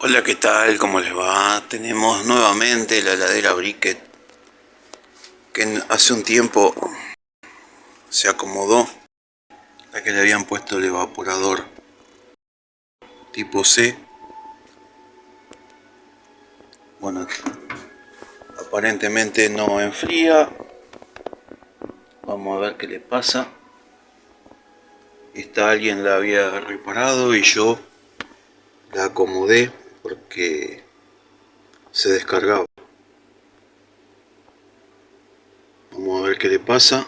Hola, ¿qué tal? ¿Cómo les va? Tenemos nuevamente la heladera Briquet que hace un tiempo se acomodó, la que le habían puesto el evaporador tipo C. Bueno, aparentemente no enfría. Vamos a ver qué le pasa. Alguien la había reparado y yo la acomodé porque se descargaba. Vamos a ver qué le pasa.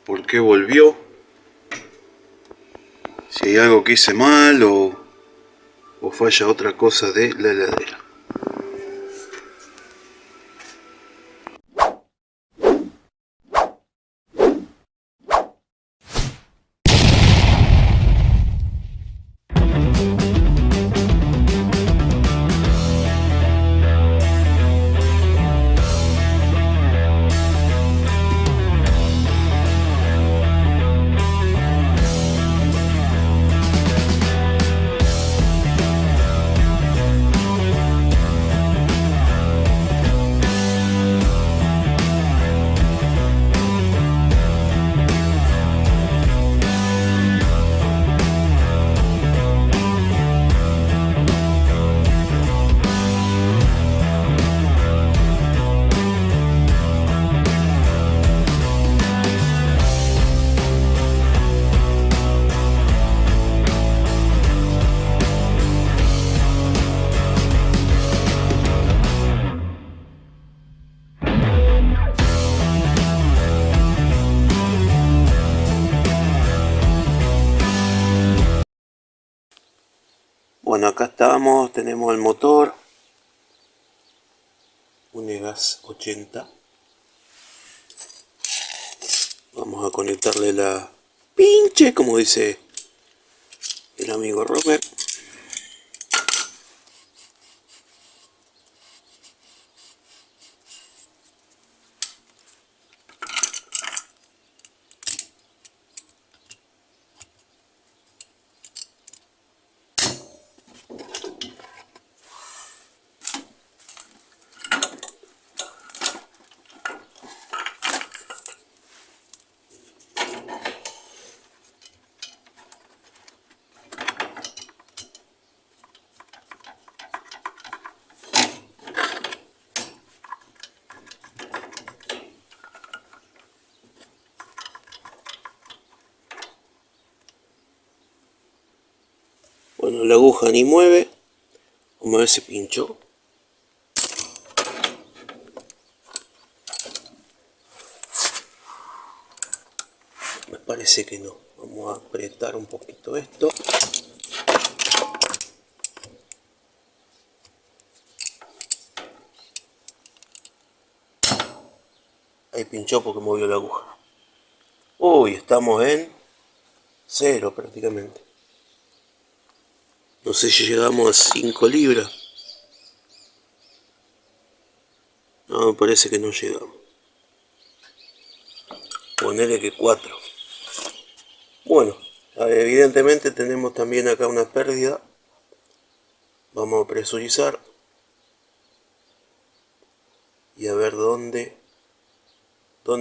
¿Por qué volvió? Si hay algo que hice mal o falla otra cosa de la heladera. Bueno, acá estamos, tenemos el motor, un Egas 80. Vamos a conectarle la pinche, como dice el amigo Robert. Bueno, la aguja ni mueve. Vamos a ver si pinchó. Me parece que no. Vamos a apretar un poquito esto. Ahí pinchó porque movió la aguja. Uy, estamos en cero prácticamente. No sé si llegamos a 5 libras. No, me parece que no llegamos. Ponele que 4. Bueno, evidentemente tenemos también acá una pérdida. Vamos a presurizar y a ver dónde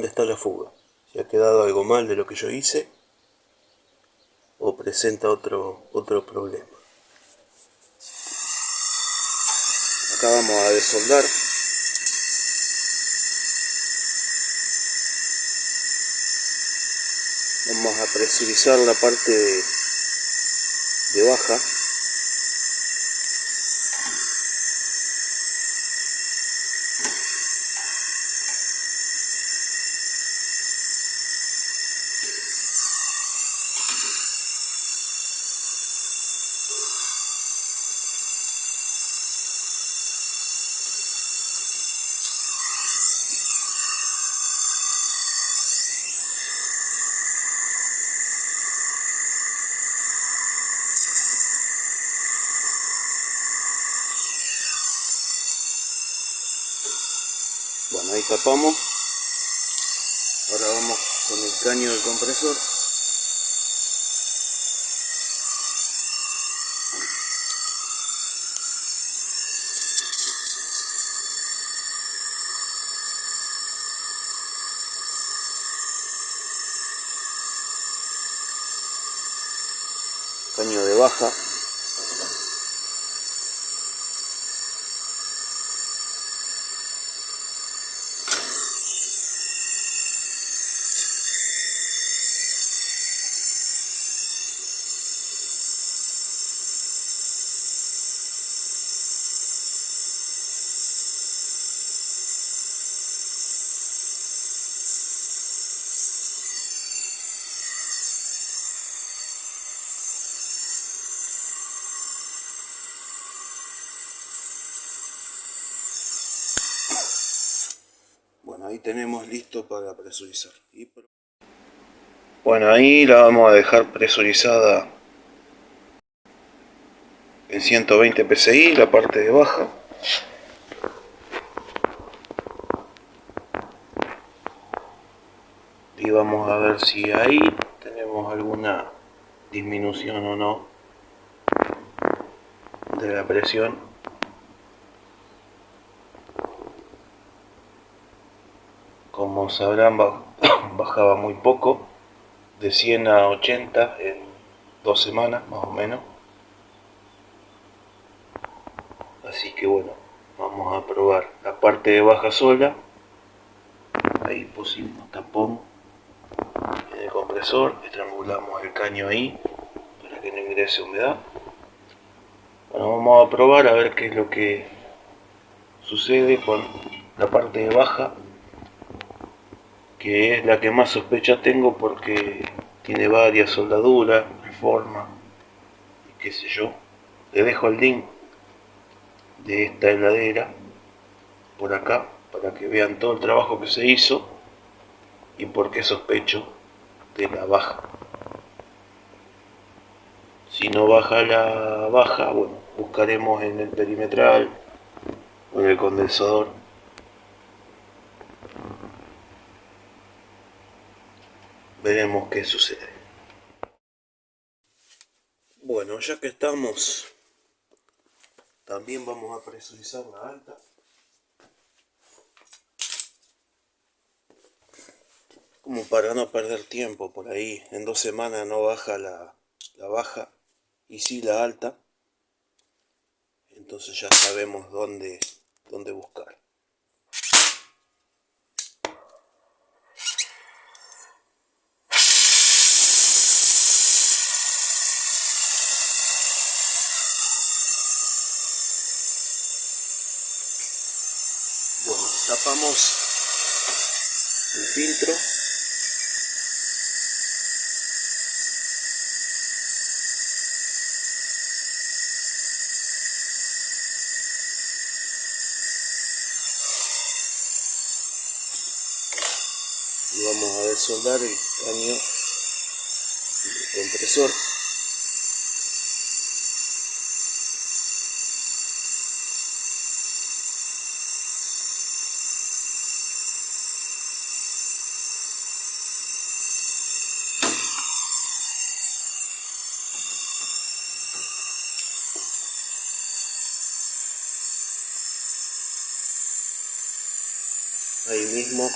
está la fuga. Si ha quedado algo mal de lo que yo hice o presenta otro problema. Acá vamos a desoldar. Vamos a presurizar la parte de baja. Bueno, ahí tapamos. Ahora vamos con el caño del compresor. Caño de baja. Bueno, ahí tenemos listo para presurizar. Bueno, ahí la vamos a dejar presurizada en 120 psi, la parte de baja. Y vamos a ver si ahí tenemos alguna disminución o no de la presión. Como sabrán, bajaba muy poco, de 100 a 80 en 2 semanas más o menos. Así que bueno, vamos a probar la parte de baja sola. Ahí pusimos tapón en el compresor, estrangulamos el caño ahí para que no ingrese humedad. Bueno, vamos a probar a ver qué es lo que sucede con la parte de baja, que es la que más sospecha tengo porque tiene varias soldaduras, reforma y qué sé yo. Le dejo el link de esta heladera por acá para que vean todo el trabajo que se hizo y por qué sospecho de la baja. Si no baja la baja, bueno, buscaremos en el perimetral o en el condensador. Veremos qué sucede. Bueno, ya que estamos, también vamos a presurizar la alta. Como para no perder tiempo por ahí. En 2 semanas no baja la baja y sí la alta. Entonces ya sabemos dónde buscar. Bueno, tapamos el filtro. Y vamos a desoldar el caño del compresor. Ahí mismo.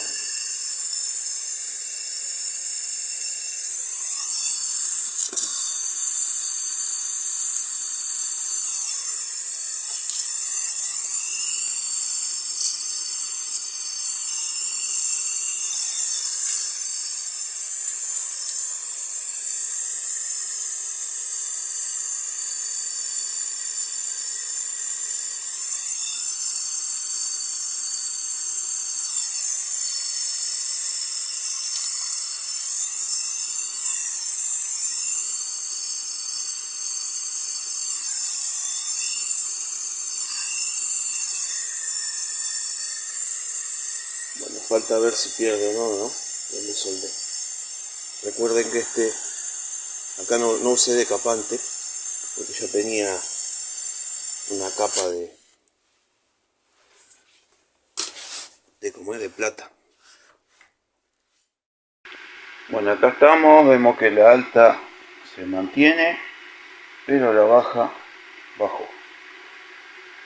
Bueno, falta ver si pierde o no, ¿no? Donde soldé. Recuerden que acá no usé decapante, porque ya tenía una capa como es de plata. Bueno, acá estamos, vemos que la alta se mantiene, pero la baja bajó.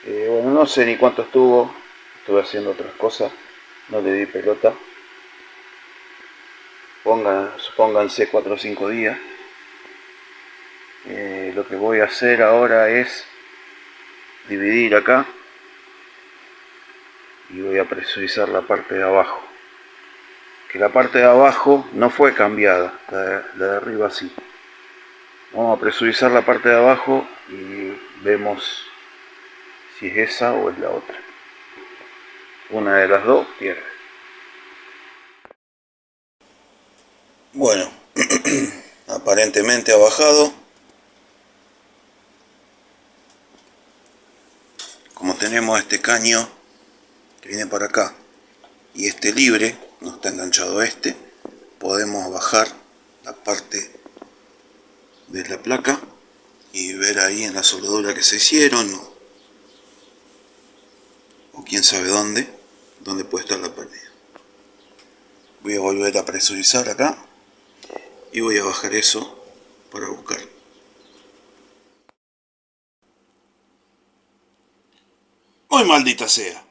Bueno, no sé ni cuánto estuvo, estuve haciendo otras cosas, no le di pelota. Pónganse 4 o 5 días. Lo que voy a hacer ahora es dividir acá y voy a presurizar la parte de abajo, que la parte de abajo no fue cambiada, la de arriba sí. Vamos a presurizar la parte de abajo y vemos si es esa o es la otra. Una de las dos pierde. Bueno, aparentemente ha bajado. Como tenemos este caño que viene para acá y este libre, no está enganchado a este, podemos bajar la parte de la placa y ver ahí en la soldadura que se hicieron o quién sabe dónde puede estar la pérdida. Voy a volver a presurizar acá y voy a bajar eso para buscar. ¡Ay, maldita sea!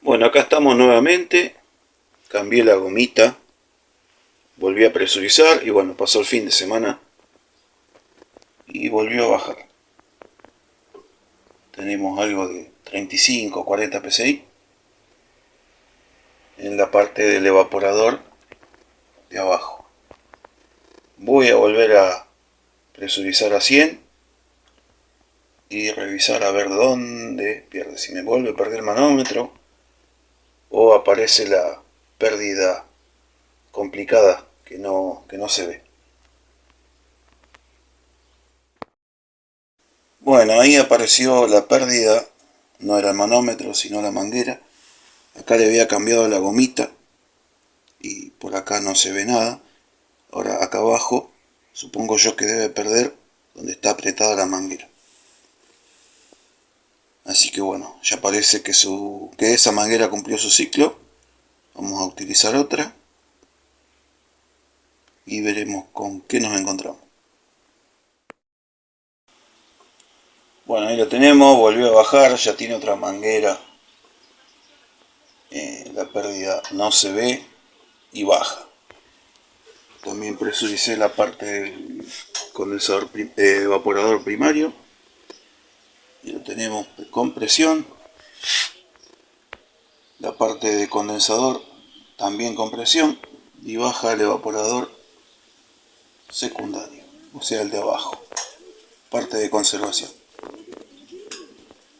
Bueno, acá estamos nuevamente. Cambié la gomita, volví a presurizar y bueno, pasó el fin de semana y volvió a bajar. Tenemos algo de 35 o 40 psi en la parte del evaporador de abajo. Voy a volver a presurizar a 100 y revisar a ver dónde pierde, si me vuelve a perder el manómetro o aparece la pérdida complicada que no se ve. Bueno, ahí apareció la pérdida, no era el manómetro sino la manguera. Acá le había cambiado la gomita y por acá no se ve nada. Ahora acá abajo supongo yo que debe perder donde está apretada la manguera. Así que bueno, ya parece que esa manguera cumplió su ciclo. Vamos a utilizar otra y veremos con qué nos encontramos. Bueno, ahí lo tenemos, volvió a bajar, ya tiene otra manguera. La pérdida no se ve y baja. También presuricé la parte del condensador evaporador primario y lo tenemos con presión. La parte de condensador también con presión y baja el evaporador secundario, o sea el de abajo, parte de conservación.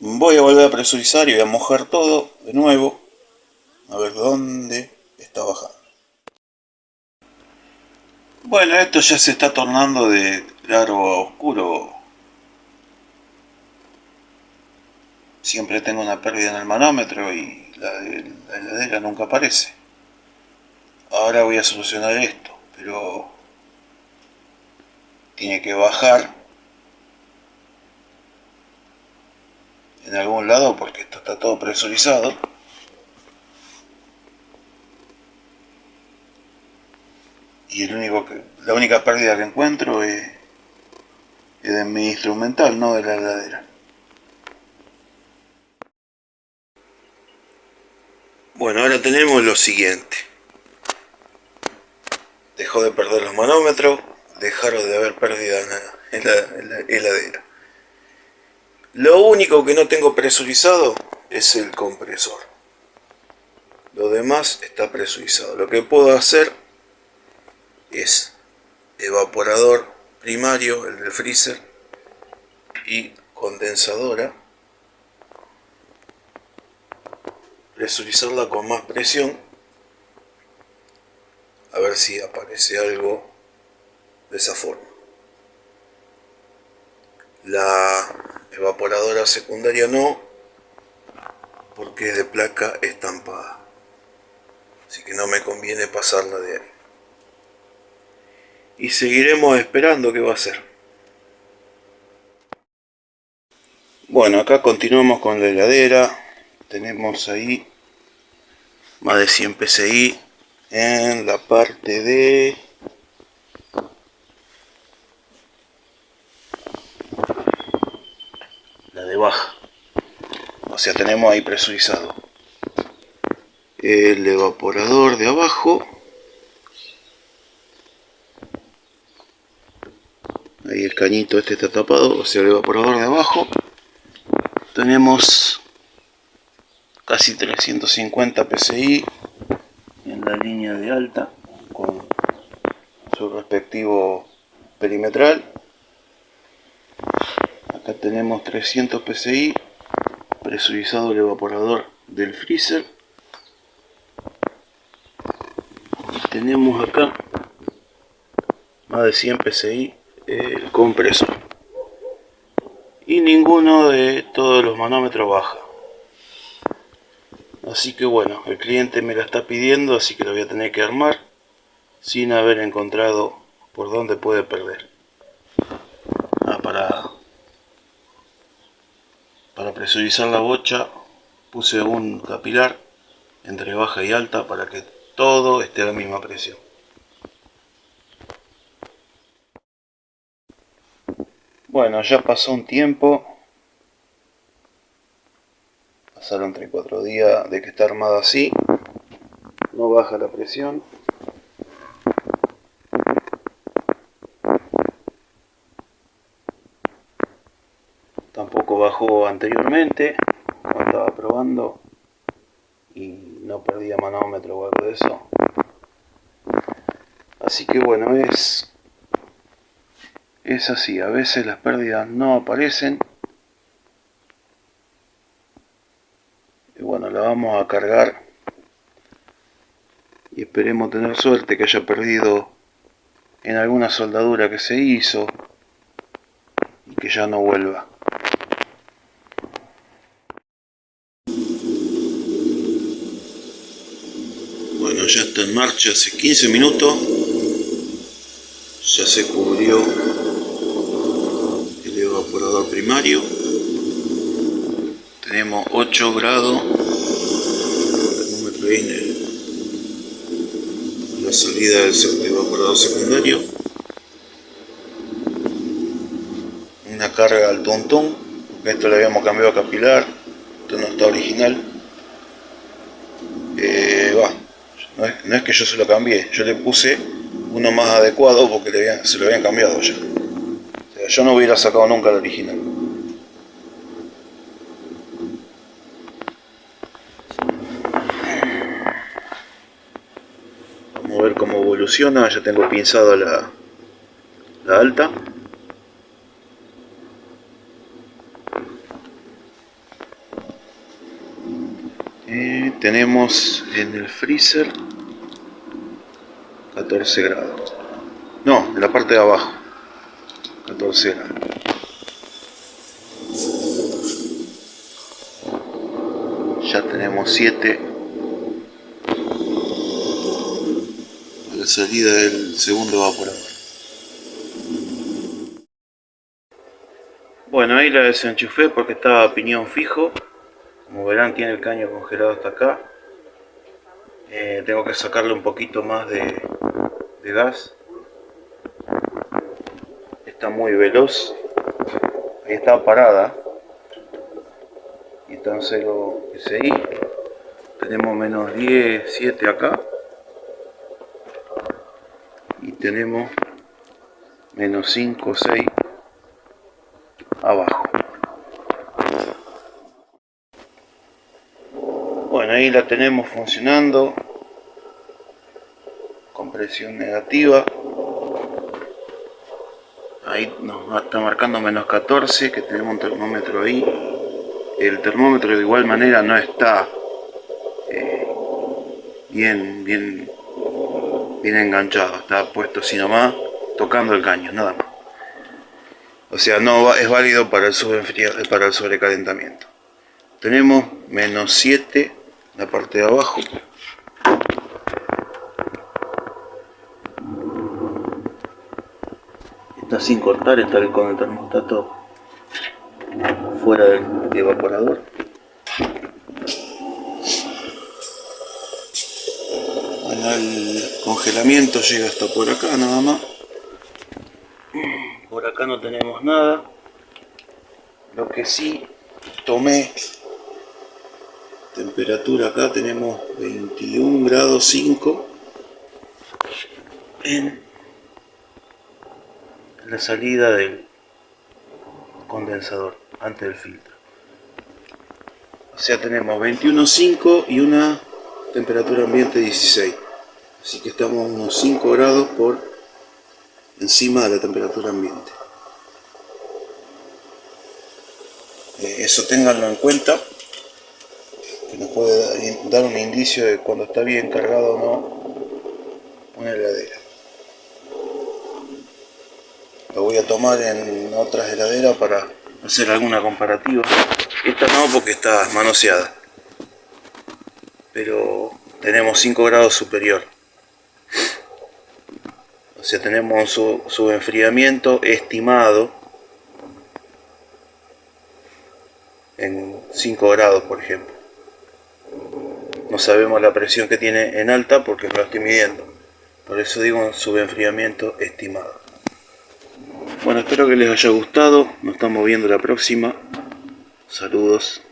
Voy a volver a presurizar y voy a mojar todo de nuevo a ver dónde está bajando. Bueno, esto ya se está tornando de claro a oscuro. Siempre tengo una pérdida en el manómetro y la de la heladera nunca aparece. Ahora voy a solucionar esto, pero tiene que bajar en algún lado porque esto está todo presurizado. Y la única pérdida que encuentro es de mi instrumental, no de la heladera. Bueno, ahora tenemos lo siguiente. Dejó de perder los manómetros, dejaron de haber pérdida en la heladera. Lo único que no tengo presurizado es el compresor. Lo demás está presurizado. Lo que puedo hacer es evaporador primario, el del freezer, y condensadora. Presurizarla con más presión. A ver si aparece algo de esa forma. La evaporadora secundaria no, porque es de placa estampada. Así que no me conviene pasarla de ahí. Y seguiremos esperando qué va a hacer. Bueno, acá continuamos con la heladera. Tenemos ahí más de 100 psi en la parte de baja. O sea, tenemos ahí presurizado el evaporador de abajo. Ahí el cañito este está tapado, o sea, el evaporador de abajo. Tenemos casi 350 psi en la línea de alta con su respectivo perimetral. Acá tenemos 300 psi, presurizado el evaporador del freezer. Y tenemos acá más de 100 psi el compresor. Y ninguno de todos los manómetros baja. Así que bueno, el cliente me la está pidiendo, así que lo voy a tener que armar sin haber encontrado por dónde puede perder. Para presurizar la bocha puse un capilar entre baja y alta para que todo esté a la misma presión. Bueno, ya pasó un tiempo. Pasaron 3-4 días de que está armada así. No baja la presión. Tampoco bajó anteriormente cuando estaba probando y no perdía manómetro o algo de eso. Así que bueno, es así. A veces las pérdidas no aparecen. Y bueno, la vamos a cargar y esperemos tener suerte, que haya perdido en alguna soldadura que se hizo y que ya no vuelva. Bueno, ya está en marcha hace 15 minutos. Ya se cubrió el evaporador primario. Tenemos 8 grados. Termómetro ahí en la salida del evaporador secundario. Una carga al tontón, porque esto le habíamos cambiado a capilar. Esto no está original. No es que yo se lo cambié, yo le puse uno más adecuado porque se lo habían cambiado ya. O sea, yo no hubiera sacado nunca el original. Vamos a ver cómo evoluciona. Ya tengo pinzada la alta. Tenemos en el freezer 14 grados. No, en la parte de abajo 14 grados. Ya tenemos 7 a la salida del segundo evaporador. Bueno, ahí la desenchufé porque estaba a piñón fijo. Como verán, tiene el caño congelado hasta acá. Tengo que sacarle un poquito más de gas. Está muy veloz. Ahí está parada. Y está en 0 PSI. Tenemos menos 10, 7 acá. Y tenemos menos 5, 6 abajo. Bueno, ahí la tenemos funcionando con presión negativa. Ahí nos está marcando menos 14, que tenemos un termómetro ahí. El termómetro de igual manera no está bien enganchado, está puesto así nomás, tocando el caño, nada más. O sea, no es válido para el sobrecalentamiento. Tenemos menos 7 la parte de abajo. Está sin cortar, está con el termostato fuera del evaporador. Bueno, el congelamiento llega hasta por acá nada más. Por acá no tenemos nada. Lo que sí tomé temperatura. Acá tenemos 21 grados 5 en la salida del condensador antes del filtro. O sea, tenemos 21,5 y una temperatura ambiente 16. Así que estamos unos 5 grados por encima de la temperatura ambiente. Eso ténganlo en cuenta, que nos puede dar un indicio de cuando está bien cargado o no una heladera. Lo voy a tomar en otras heladeras para hacer alguna comparativa. Esta no, porque está manoseada, pero tenemos 5 grados superior. O sea, tenemos su enfriamiento estimado en 5 grados, por ejemplo. No sabemos la presión que tiene en alta porque no lo estoy midiendo. Por eso digo su enfriamiento estimado. Bueno, espero que les haya gustado. Nos estamos viendo la próxima. Saludos.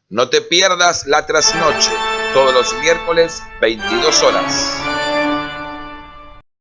No te pierdas La Trasnoche, todos los miércoles, 22 horas.